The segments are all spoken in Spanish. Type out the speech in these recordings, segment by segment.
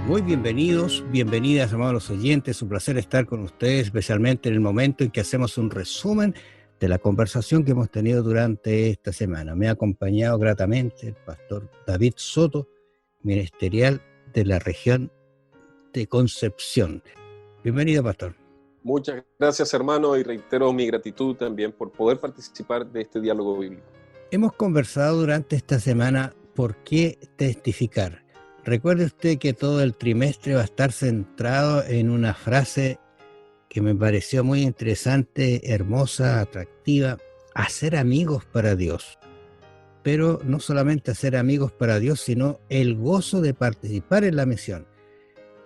Muy bienvenidos, bienvenidas, amados oyentes. Un placer estar con ustedes, especialmente en el momento en que hacemos un resumen de la conversación que hemos tenido durante esta semana. Me ha acompañado gratamente el pastor David Soto, ministerial de la región de Concepción. Bienvenido, pastor. Muchas gracias, hermano, y reitero mi gratitud también por poder participar de este diálogo bíblico. Hemos conversado durante esta semana por qué testificar. Recuerde usted que todo el trimestre va a estar centrado en una frase que me pareció muy interesante, hermosa, atractiva: hacer amigos para Dios. Pero no solamente hacer amigos para Dios, sino el gozo de participar en la misión.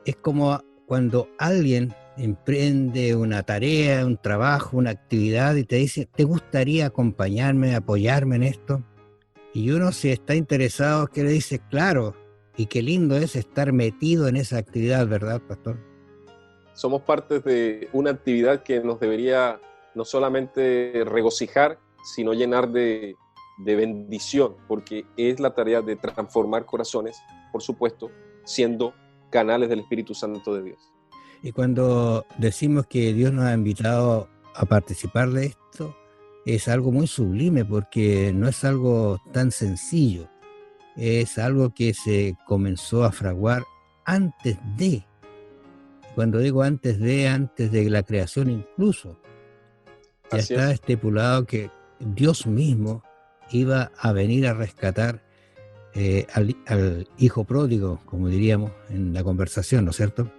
Es como cuando alguien emprende una tarea, un trabajo, una actividad y te dice: ¿te gustaría acompañarme, apoyarme en esto? Y uno, si está interesado, que le dice: claro. Y qué lindo es estar metido en esa actividad, ¿verdad, pastor? Somos parte de una actividad que nos debería no solamente regocijar, sino llenar de bendición, porque es la tarea de transformar corazones, por supuesto, siendo canales del Espíritu Santo de Dios. Y cuando decimos que Dios nos ha invitado a participar de esto, es algo muy sublime, porque no es algo tan sencillo. Es algo que se comenzó a fraguar antes de, cuando digo antes de la creación incluso, ya Así está es. estipulado que Dios mismo iba a venir a rescatar al hijo pródigo, como diríamos en la conversación, ¿no es cierto?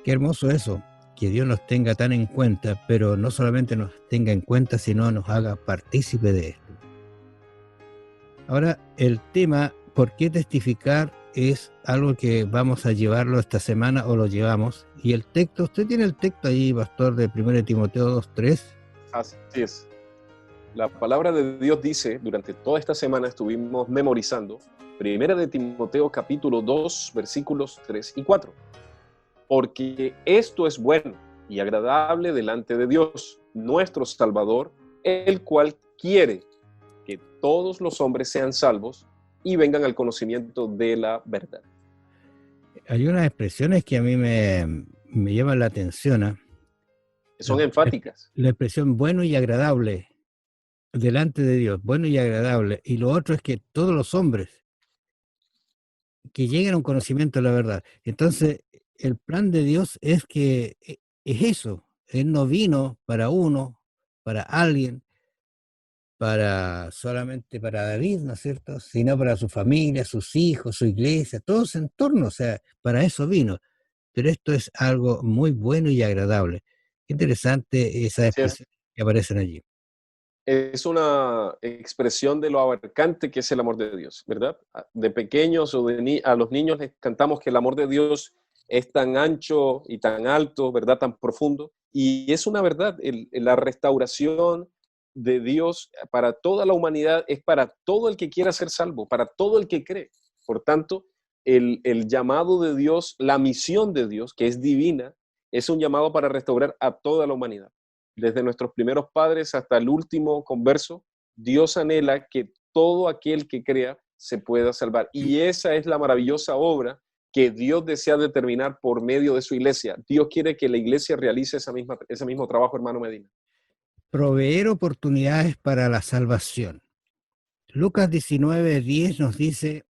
Qué hermoso eso, que Dios nos tenga tan en cuenta, pero no solamente nos tenga en cuenta, sino nos haga partícipe de esto. Ahora, el tema, ¿por qué testificar?, es algo que vamos a llevarlo esta semana, o lo llevamos. Y el texto, usted tiene el texto ahí, pastor, de 1 Timoteo 2:3. Así es. La palabra de Dios dice, durante toda esta semana estuvimos memorizando 1 Timoteo capítulo 2, versículos 3 y 4. Porque esto es bueno y agradable delante de Dios, nuestro Salvador, el cual quiere que todos los hombres sean salvos y vengan al conocimiento de la verdad. Hay unas expresiones que a mí me llaman la atención. Son enfáticas. La expresión bueno y agradable delante de Dios, bueno y agradable. Y lo otro es que todos los hombres que lleguen a un conocimiento de la verdad. Entonces, el plan de Dios es que es eso. Él no vino para uno, para alguien, solamente para David, ¿no es cierto?, sino para su familia, sus hijos, su iglesia, todo su entorno. O sea, para eso vino. Pero esto es algo muy bueno y agradable. Qué interesante esas Así es. expresiones que aparecen allí. Es una expresión de lo abarcante que es el amor de Dios, ¿verdad? De pequeños o a los niños les cantamos que el amor de Dios es tan ancho y tan alto, ¿verdad? Tan profundo. Y es una verdad, la restauración de Dios para toda la humanidad es para todo el que quiera ser salvo, para todo el que cree. Por tanto, el llamado de Dios, la misión de Dios, que es divina, es un llamado para restaurar a toda la humanidad. Desde nuestros primeros padres hasta el último converso, Dios anhela que todo aquel que crea se pueda salvar. Y esa es la maravillosa obra que Dios desea determinar por medio de su iglesia. Dios quiere que la iglesia realice ese mismo trabajo, hermano Medina. Proveer oportunidades para la salvación. Lucas 19:10 nos dice: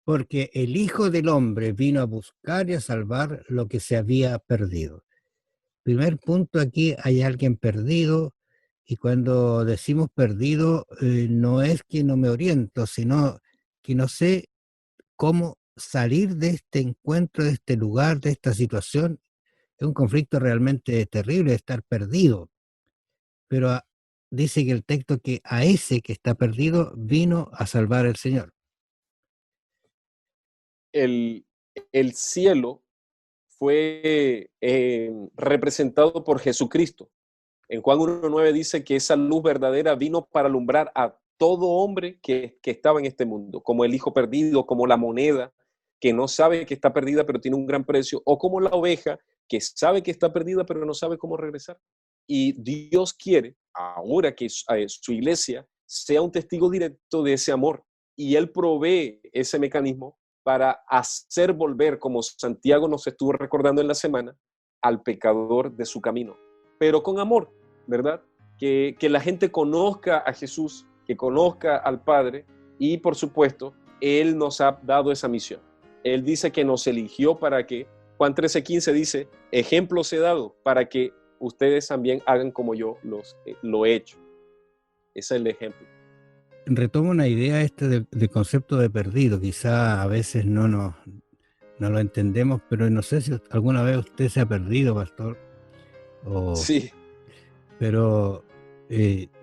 porque el Hijo del Hombre vino a buscar y a salvar lo que se había perdido. Primer punto, aquí hay alguien perdido, y cuando decimos perdido, no es que no me oriento, sino que no sé cómo salir de este encuentro, de este lugar, de esta situación. Es un conflicto realmente terrible, estar perdido. Pero dice que el texto que a ese que está perdido vino a salvar el Señor. El, el cielo fue representado por Jesucristo. En Juan 1:9 dice que esa luz verdadera vino para alumbrar a todo hombre que estaba en este mundo, como el hijo perdido, como la moneda que no sabe que está perdida pero tiene un gran precio, o como la oveja que sabe que está perdida pero no sabe cómo regresar. Y Dios quiere ahora que su iglesia sea un testigo directo de ese amor, y Él provee ese mecanismo para hacer volver, como Santiago nos estuvo recordando en la semana, al pecador de su camino, pero con amor, ¿verdad? Que la gente conozca a Jesús, que conozca al Padre, y por supuesto, Él nos ha dado esa misión. Él dice que nos eligió para que, Juan 13:15 dice, ejemplos he dado para que ustedes también hagan como yo lo he hecho. Ese es el ejemplo. Retomo una idea del concepto de perdido. Quizá a veces no lo entendemos, pero no sé si alguna vez usted se ha perdido, pastor. Sí. Pero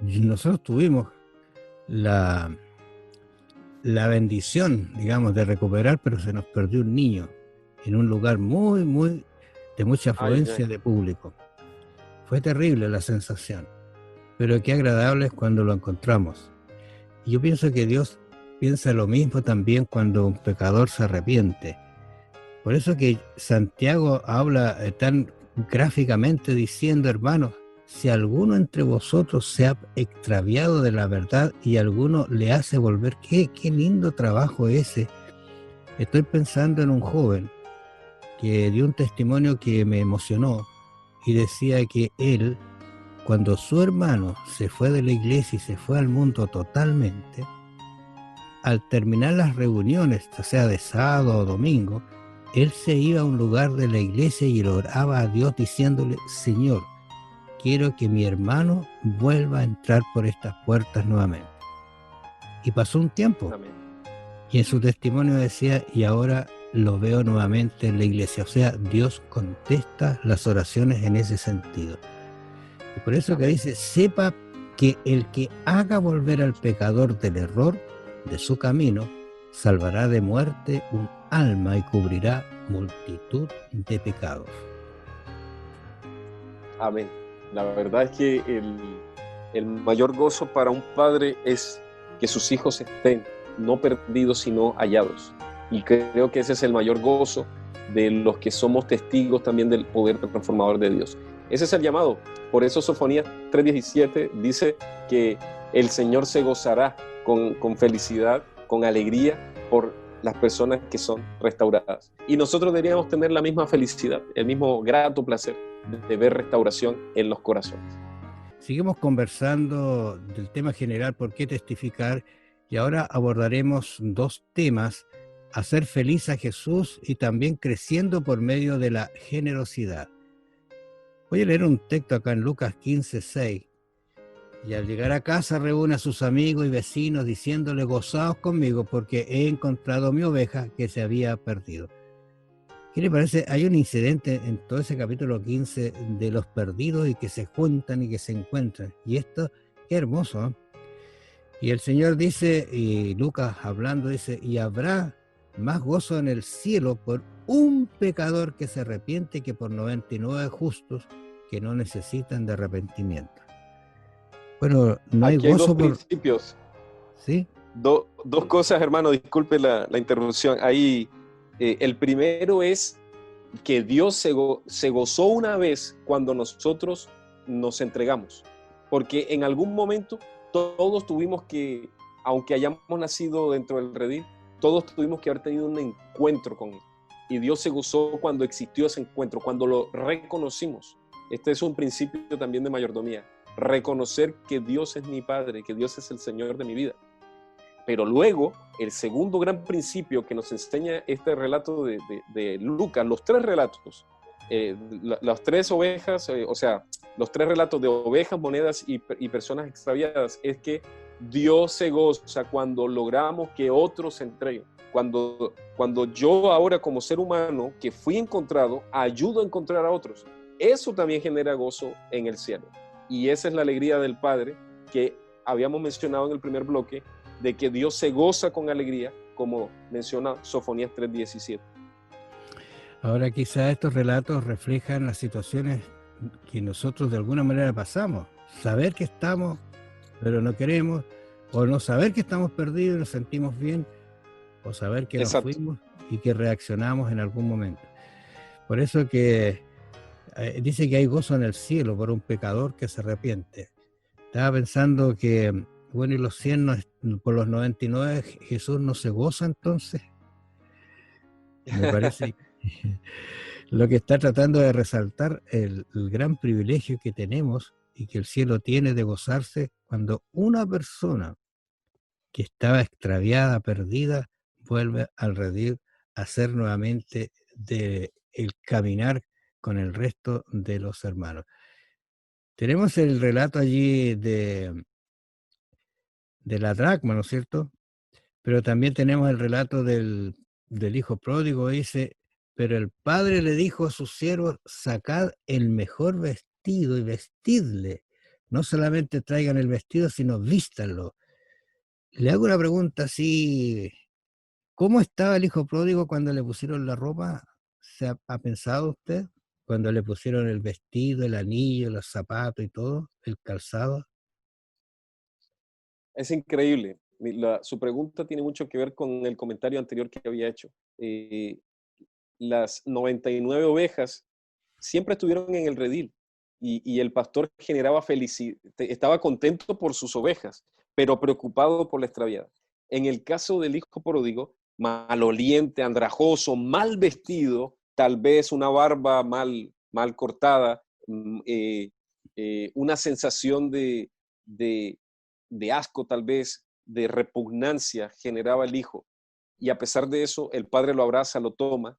nosotros tuvimos la bendición, digamos, de recuperar, pero se nos perdió un niño en un lugar de mucha afluencia de público. Fue terrible la sensación, pero qué agradable es cuando lo encontramos. Y yo pienso que Dios piensa lo mismo también cuando un pecador se arrepiente. Por eso que Santiago habla tan gráficamente diciendo, hermanos, si alguno entre vosotros se ha extraviado de la verdad y alguno le hace volver, qué lindo trabajo ese. Estoy pensando en un joven que dio un testimonio que me emocionó y decía que él, cuando su hermano se fue de la iglesia y se fue al mundo totalmente, al terminar las reuniones, ya sea de sábado o domingo, él se iba a un lugar de la iglesia y oraba a Dios diciéndole, Señor, quiero que mi hermano vuelva a entrar por estas puertas nuevamente. Y pasó un tiempo. Amén. Y en su testimonio decía, y ahora lo veo nuevamente en la iglesia. O sea, Dios contesta las oraciones en ese sentido. Y por eso que dice, sepa que el que haga volver al pecador del error de su camino, salvará de muerte un alma y cubrirá multitud de pecados. Amén. La verdad es que el mayor gozo para un padre es que sus hijos estén no perdidos, sino hallados. Y creo que ese es el mayor gozo de los que somos testigos también del poder transformador de Dios. Ese es el llamado. Por eso Sofonías 3:17 dice que el Señor se gozará con felicidad, con alegría por las personas que son restauradas. Y nosotros deberíamos tener la misma felicidad, el mismo grato placer de ver restauración en los corazones. Seguimos conversando del tema general, ¿por qué testificar? Y ahora abordaremos dos temas, hacer feliz a Jesús y también creciendo por medio de la generosidad. Voy a leer un texto acá en Lucas 15:6. Y al llegar a casa reúne a sus amigos y vecinos diciéndole, gozaos conmigo porque he encontrado mi oveja que se había perdido. ¿Qué le parece? Hay un incidente en todo ese capítulo 15 de los perdidos y que se juntan y que se encuentran. Y esto, qué hermoso, ¿eh? Y el Señor dice, y Lucas hablando dice, y habrá más gozo en el cielo por un pecador que se arrepiente que por 99 justos que no necesitan de arrepentimiento. Bueno, no hay gozo. Aquí hay dos principios. ¿Sí? Dos cosas, hermano, disculpe la interrupción. Ahí, el primero es que Dios se gozó una vez cuando nosotros nos entregamos. Porque en algún momento todos tuvimos que, aunque hayamos nacido dentro del redil, todos tuvimos que haber tenido un encuentro con Él. Y Dios se gozó cuando existió ese encuentro, cuando lo reconocimos. Este es un principio también de mayordomía. Reconocer que Dios es mi Padre, que Dios es el Señor de mi vida. Pero luego, el segundo gran principio que nos enseña este relato de Lucas, los tres relatos, las tres ovejas, o sea, los tres relatos de ovejas, monedas y personas extraviadas, es que Dios se goza cuando logramos que otros se entreguen. Cuando yo ahora como ser humano que fui encontrado, ayudo a encontrar a otros. Eso también genera gozo en el cielo. Y esa es la alegría del Padre que habíamos mencionado en el primer bloque, de que Dios se goza con alegría, como menciona Sofonías 3:17. Ahora quizá estos relatos reflejan las situaciones que nosotros de alguna manera pasamos. Saber que estamos, pero no queremos, o no saber que estamos perdidos y nos sentimos bien, o saber que nos fuimos y que reaccionamos en algún momento. Por eso que dice que hay gozo en el cielo por un pecador que se arrepiente. Estaba pensando que, bueno, y los 100 por los 99, ¿Jesús no se goza entonces? Me parece lo que está tratando de resaltar el gran privilegio que tenemos y que el cielo tiene de gozarse cuando una persona que estaba extraviada, perdida, vuelve al redil a hacer nuevamente de el caminar con el resto de los hermanos. Tenemos el relato allí de la dracma, ¿no es cierto? Pero también tenemos el relato del hijo pródigo, dice, pero el padre le dijo a sus siervos, sacad el mejor vestido y vestidle. No solamente traigan el vestido, sino vístanlo. Le hago una pregunta así, ¿cómo estaba el hijo pródigo cuando le pusieron la ropa? ¿Ha pensado usted? Cuando le pusieron el vestido, el anillo, los zapatos y todo, el calzado. Es increíble. Su pregunta tiene mucho que ver con el comentario anterior que había hecho. Las 99 ovejas siempre estuvieron en el redil y el pastor generaba felicidad, estaba contento por sus ovejas, pero preocupado por la extraviada. En el caso del hijo pródigo, maloliente, andrajoso, mal vestido, tal vez una barba mal cortada, una sensación de asco tal vez, de repugnancia generaba el hijo. Y a pesar de eso, el padre lo abraza, lo toma.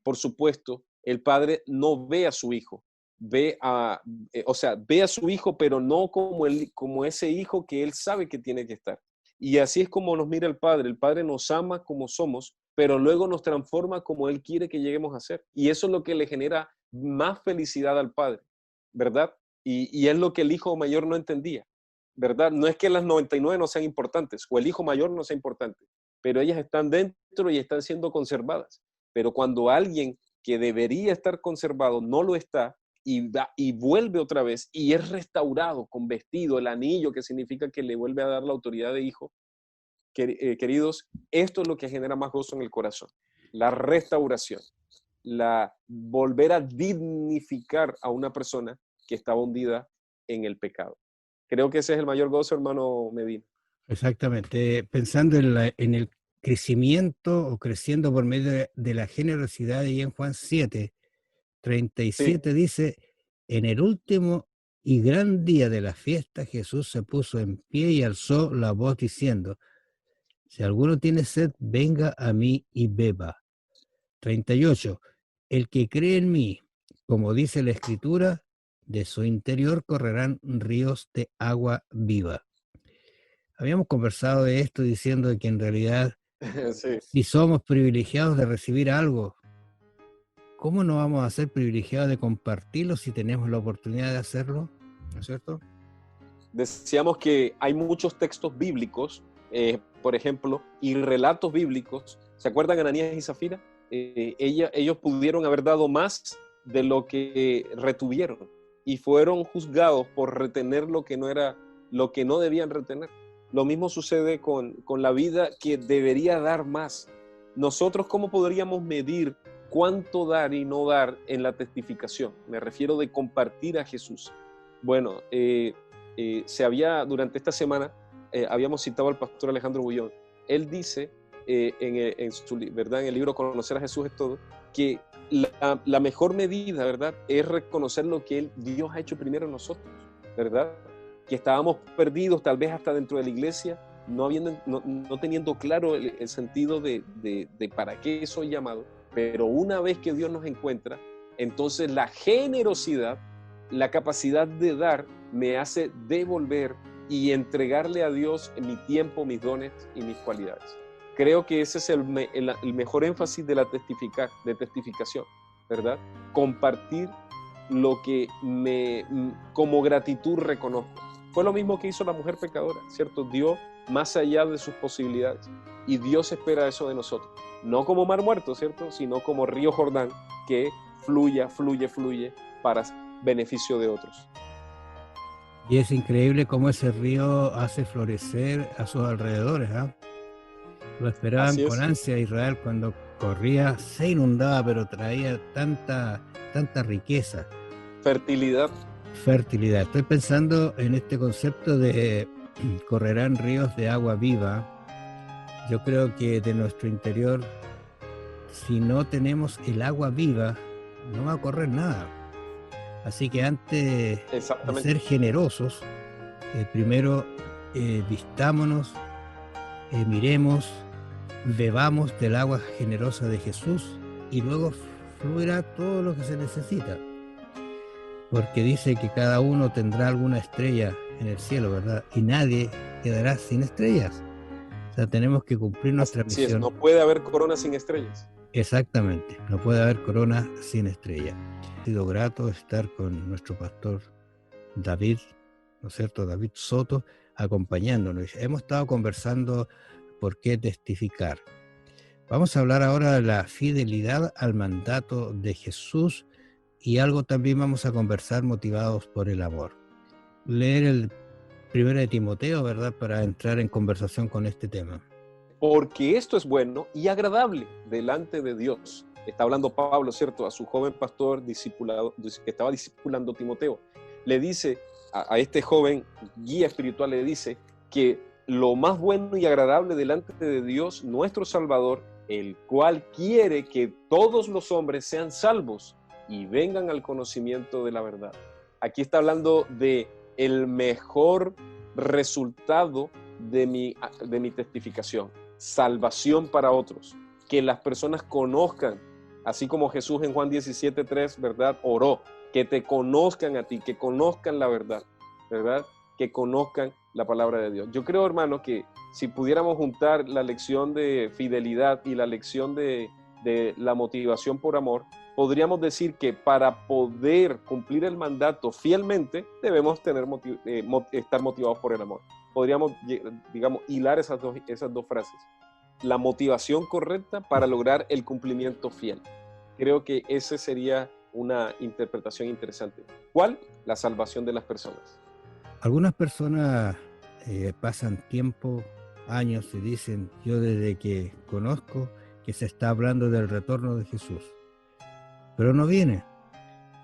Por supuesto, el padre no ve a su hijo, ve a su hijo, pero no como ese hijo que él sabe que tiene que estar. Y así es como nos mira el padre nos ama como somos, pero luego nos transforma como él quiere que lleguemos a ser. Y eso es lo que le genera más felicidad al padre, ¿verdad? Y es lo que el hijo mayor no entendía, ¿verdad? No es que las 99 no sean importantes o el hijo mayor no sea importante, pero ellas están dentro y están siendo conservadas. Pero cuando alguien que debería estar conservado no lo está y vuelve otra vez y es restaurado con vestido, el anillo, que significa que le vuelve a dar la autoridad de hijo, queridos, esto es lo que genera más gozo en el corazón, la restauración, la volver a dignificar a una persona que estaba hundida en el pecado. Creo que ese es el mayor gozo, hermano Medina. Exactamente, pensando en el crecimiento o creciendo por medio de la generosidad, y en Juan 7, Sí, 37 dice, en el último y gran día de la fiesta, Jesús se puso en pie y alzó la voz diciendo, si alguno tiene sed, venga a mí y beba. 38, el que cree en mí, como dice la Escritura, de su interior correrán ríos de agua viva. Habíamos conversado de esto diciendo que en realidad, sí. si somos privilegiados de recibir algo, ¿cómo no vamos a ser privilegiados de compartirlo si tenemos la oportunidad de hacerlo? ¿No es cierto? Decíamos que hay muchos textos bíblicos, por ejemplo, y relatos bíblicos. ¿Se acuerdan de Ananías y Zafira? Ellos pudieron haber dado más de lo que retuvieron y fueron juzgados por retener lo que no debían retener. Lo mismo sucede con la vida que debería dar más. Nosotros, ¿cómo podríamos medir cuánto dar y no dar en la testificación? Me refiero de compartir a Jesús. Bueno, durante esta semana, habíamos citado al pastor Alejandro Bullón. Él dice, ¿verdad? En el libro Conocer a Jesús es todo, que la mejor medida, ¿verdad?, es reconocer lo que Dios ha hecho primero en nosotros, ¿verdad? Que estábamos perdidos, tal vez hasta dentro de la iglesia, no teniendo claro el sentido de para qué soy llamado, pero una vez que Dios nos encuentra, entonces la generosidad, la capacidad de dar, me hace devolver y entregarle a Dios mi tiempo, mis dones y mis cualidades. Creo que ese es el mejor énfasis de de testificación, ¿verdad? Compartir lo que como gratitud reconozco. Fue lo mismo que hizo la mujer pecadora, ¿cierto? Dio más allá de sus posibilidades y Dios espera eso de nosotros. No como mar muerto, ¿cierto? Sino como río Jordán que fluye para beneficio de otros. Y es increíble cómo ese río hace florecer a sus alrededores, ¿eh? Lo esperaban Así con es. ansia Israel cuando corría, se inundaba, pero traía tanta riqueza, Fertilidad. fertilidad. Estoy pensando en este concepto de correrán ríos de agua viva. Yo creo que de nuestro interior si no tenemos el agua viva, no va a correr nada. Así que antes de ser generosos, primero vistámonos, miremos, bebamos del agua generosa de Jesús y luego fluirá todo lo que se necesita. Porque dice que cada uno tendrá alguna estrella en el cielo, ¿verdad? Y nadie quedará sin estrellas. O sea, tenemos que cumplir nuestra misión. Así es, no puede haber corona sin estrellas. Exactamente, no puede haber corona sin estrella. Ha sido grato estar con nuestro pastor David, ¿no es cierto? David Soto, acompañándonos. Hemos estado conversando por qué testificar. Vamos a hablar ahora de la fidelidad al mandato de Jesús y algo también vamos a conversar motivados por el amor. Leer el 1 de Timoteo, ¿verdad? Para entrar en conversación con este tema. Porque esto es bueno y agradable delante de Dios. Está hablando Pablo, ¿cierto? A su joven pastor discipulado, que estaba discipulando Timoteo. Le dice a este joven guía espiritual, le dice que lo más bueno y agradable delante de Dios, nuestro Salvador, el cual quiere que todos los hombres sean salvos y vengan al conocimiento de la verdad. Aquí está hablando de el mejor resultado de mi testificación. Salvación para otros, que las personas conozcan, así como Jesús en Juan 17:3, ¿verdad? Oró, que te conozcan a ti, que conozcan la verdad, ¿verdad? Que conozcan la palabra de Dios. Yo creo, hermano, que si pudiéramos juntar la lección de fidelidad y la lección de la motivación por amor, podríamos decir que para poder cumplir el mandato fielmente, debemos estar motivados por el amor. Podríamos, digamos, hilar esas dos frases. La motivación correcta para lograr el cumplimiento fiel. Creo que esa sería una interpretación interesante. ¿Cuál? La salvación de las personas. Algunas personas pasan tiempo, años, y dicen, yo desde que conozco que se está hablando del retorno de Jesús, pero no viene.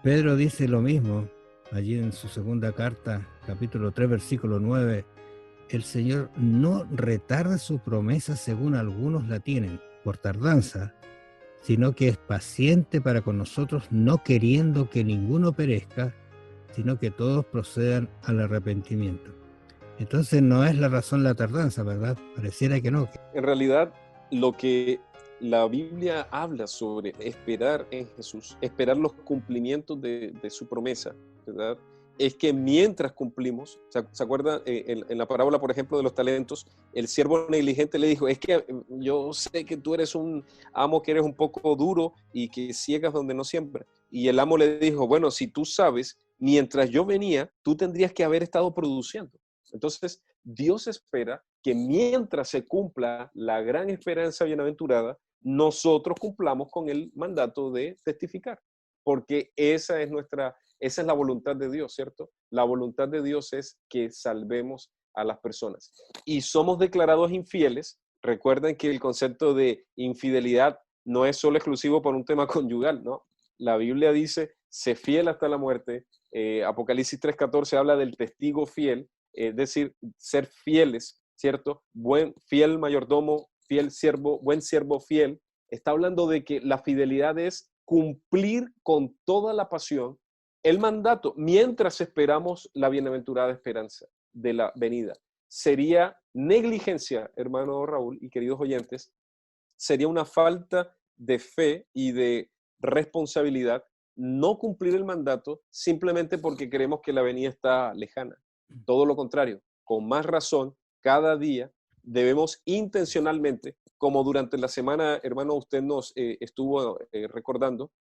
Pedro dice lo mismo allí en su segunda carta, capítulo 3, versículo 9. El Señor no retarda su promesa según algunos la tienen, por tardanza, sino que es paciente para con nosotros, no queriendo que ninguno perezca, sino que todos procedan al arrepentimiento. Entonces no es la razón la tardanza, ¿verdad? Pareciera que no. En realidad, lo que la Biblia habla sobre esperar en Jesús, esperar los cumplimientos de su promesa, ¿verdad? Es que mientras cumplimos, ¿se acuerdan? En la parábola, por ejemplo, de los talentos, el siervo negligente le dijo, es que yo sé que tú eres un amo que eres un poco duro y que ciegas donde no siembra. Y el amo le dijo, bueno, si tú sabes, mientras yo venía, tú tendrías que haber estado produciendo. Entonces, Dios espera que mientras se cumpla la gran esperanza bienaventurada, nosotros cumplamos con el mandato de testificar, porque esa es la voluntad de Dios, ¿cierto? La voluntad de Dios es que salvemos a las personas. Y somos declarados infieles. Recuerden que el concepto de infidelidad no es solo exclusivo por un tema conyugal, ¿no? La Biblia dice, sé fiel hasta la muerte. Apocalipsis 3:14 habla del testigo fiel, es decir, ser fieles, ¿cierto? Fiel mayordomo, fiel siervo, buen siervo fiel. Está hablando de que la fidelidad es cumplir con toda la pasión el mandato mientras esperamos la bienaventurada esperanza de la venida. Sería negligencia, hermano Raúl y queridos oyentes, sería una falta de fe y de responsabilidad no cumplir el mandato simplemente porque creemos que la venida está lejana. Todo lo contrario, con más razón, cada día debemos intencionalmente, como durante la semana, hermano, usted nos estuvo recordando,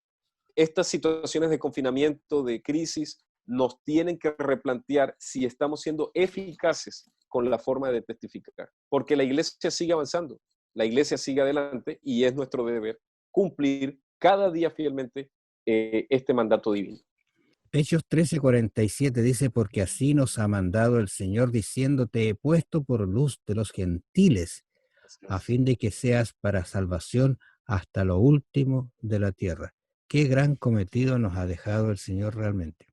estas situaciones de confinamiento, de crisis, nos tienen que replantear si estamos siendo eficaces con la forma de testificar, porque la iglesia sigue avanzando, la iglesia sigue adelante y es nuestro deber cumplir cada día fielmente este mandato divino. Hechos 13:47 dice, porque así nos ha mandado el Señor diciendo, te he puesto por luz de los gentiles, a fin de que seas para salvación hasta lo último de la tierra. Qué gran cometido nos ha dejado el Señor realmente.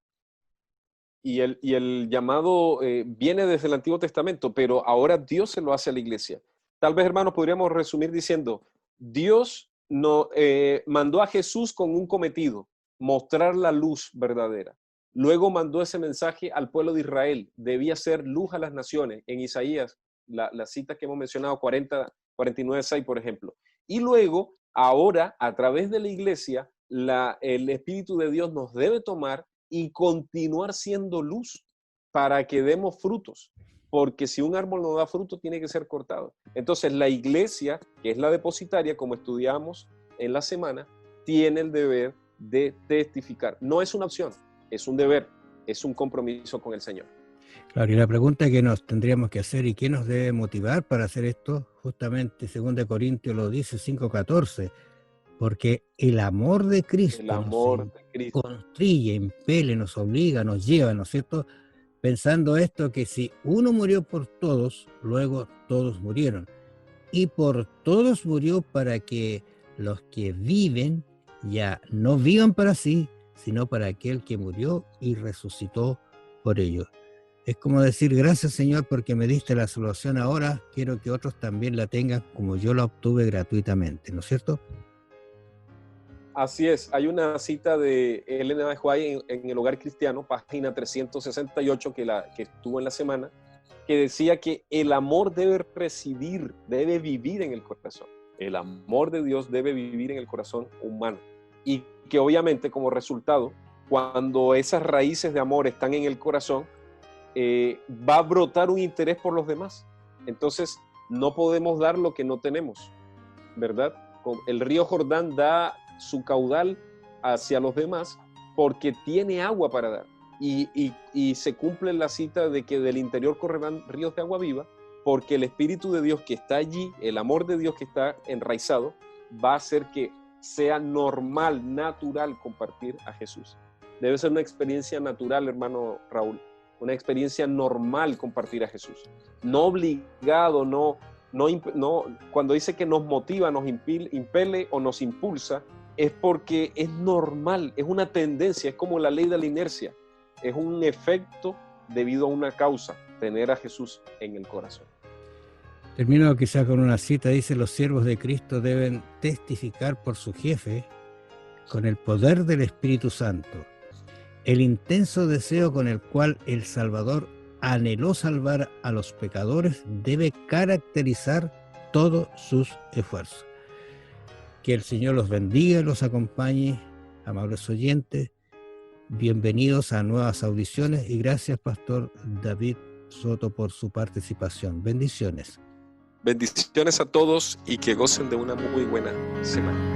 Y el llamado viene desde el Antiguo Testamento, pero ahora Dios se lo hace a la iglesia. Tal vez, hermanos, podríamos resumir diciendo, Dios no, mandó a Jesús con un cometido, mostrar la luz verdadera. Luego mandó ese mensaje al pueblo de Israel, debía ser luz a las naciones, en Isaías, la cita que hemos mencionado, 49:6, por ejemplo. Y luego, ahora, a través de la iglesia, el Espíritu de Dios nos debe tomar y continuar siendo luz para que demos frutos. Porque si un árbol no da fruto, tiene que ser cortado. Entonces, la iglesia, que es la depositaria, como estudiamos en la semana, tiene el deber de testificar. No es una opción, es un deber, es un compromiso con el Señor. Claro, y la pregunta que nos tendríamos que hacer, ¿y qué nos debe motivar para hacer esto? Justamente 2 Corintios lo dice, 5:14, porque el amor de Cristo nos constriñe, impele, nos obliga, nos lleva, ¿no es cierto? Pensando esto, que si uno murió por todos, luego todos murieron. Y por todos murió para que los que viven ya no vivan para sí, sino para aquel que murió y resucitó por ellos. Es como decir, gracias Señor porque me diste la salvación ahora, quiero que otros también la tengan como yo la obtuve gratuitamente, ¿no es cierto? Así es, hay una cita de Elena de White en El Hogar Cristiano, página 368, que estuvo en la semana, que decía que el amor debe residir, debe vivir en el corazón. El amor de Dios debe vivir en el corazón humano. Y que obviamente como resultado, cuando esas raíces de amor están en el corazón, va a brotar un interés por los demás. Entonces, no podemos dar lo que no tenemos, ¿verdad? El río Jordán da su caudal hacia los demás porque tiene agua para dar. Y se cumple la cita de que del interior correrán ríos de agua viva, porque el Espíritu de Dios que está allí, el amor de Dios que está enraizado, va a hacer que sea normal, natural compartir a Jesús. Debe ser una experiencia natural, hermano Raúl, una experiencia normal compartir a Jesús. No obligado, no, cuando dice que nos motiva, nos impele o nos impulsa, es porque es normal, es una tendencia, es como la ley de la inercia, es un efecto debido a una causa, tener a Jesús en el corazón. Termino quizás con una cita, dice, los siervos de Cristo deben testificar por su jefe con el poder del Espíritu Santo, el intenso deseo con el cual el Salvador anheló salvar a los pecadores debe caracterizar todos sus esfuerzos. Que el Señor los bendiga y los acompañe, amables oyentes. Bienvenidos a nuevas audiciones y gracias, Pastor David Soto, por su participación. Bendiciones. Bendiciones a todos y que gocen de una muy buena semana.